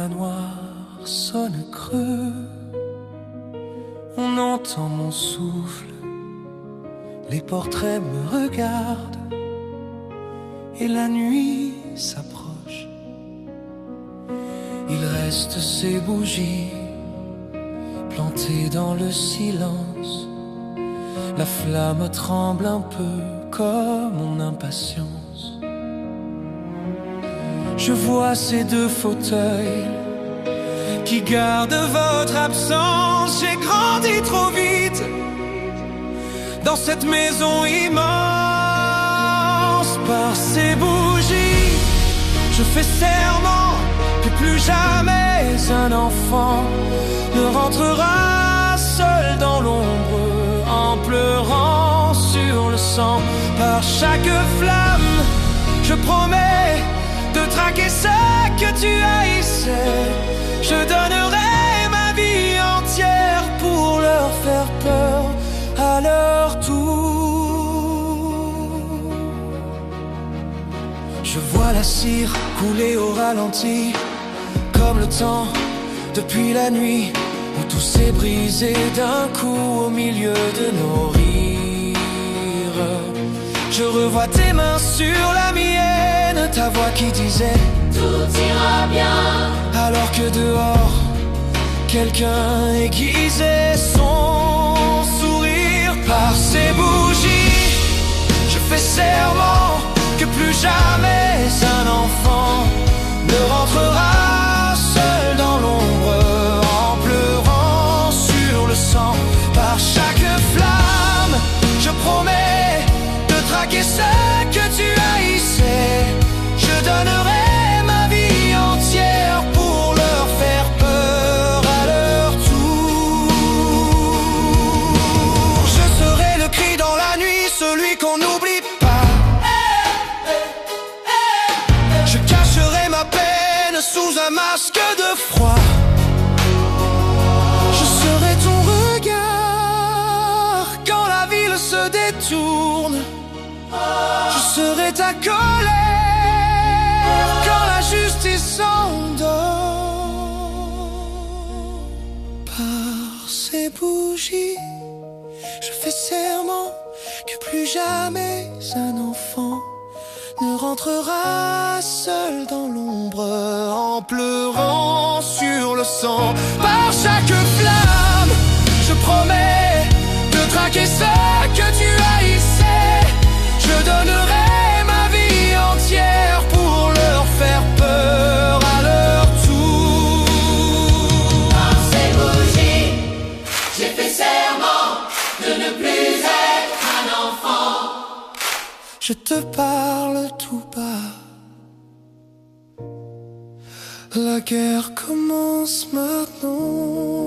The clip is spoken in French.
manoir sonne creux. On entend mon souffle, les portraits me regardent, et la nuit s'approche. Il reste ces bougies plantées dans le silence. La flamme tremble un peu comme mon impatience. Je vois ces deux fauteuils qui gardent votre absence. J'ai grandi trop vite dans cette maison immense. Par ces bougies, je fais serment que plus jamais un enfant ne rentrera seul dans l'ombre en pleurant sur le sang. Par chaque flamme, je promets de traquer ce que tu haïssais. Je donnerai ma vie entière pour leur faire peur à leur tour. Je vois la cire couler au ralenti, comme le temps depuis la nuit où tout s'est brisé d'un coup au milieu de nos rires. Je revois tes mains sur la mienne, ta voix qui disait tout ira bien, alors que dehors quelqu'un aiguisait son sourire. Par ces bougies, je fais serment que plus jamais un enfant ne rentrera seul dans l'ombre en pleurant sur le sang. Par chaque flamme, je promets de traquer ce que tu haïssais. Je donnerai ma vie entière pour leur faire peur à leur tour. Je serai le cri dans la nuit, celui qu'on n'oublie pas. Je cacherai ma peine sous un masque de froid. Je serai ton regard quand la ville se détourne. Je serai ta colère quand la justice s'endort. Par ces bougies, je fais serment que plus jamais un enfant ne rentrera seul dans l'ombre en pleurant sur le sang. Par chaque flamme, je promets de traquer ce que tu haïssais. Je donnerai ma vie entière pour leur faire peur à leur tour. Par ces bougies, j'ai fait serment de ne plus être un enfant. Je te parle tout bas. La guerre commence maintenant.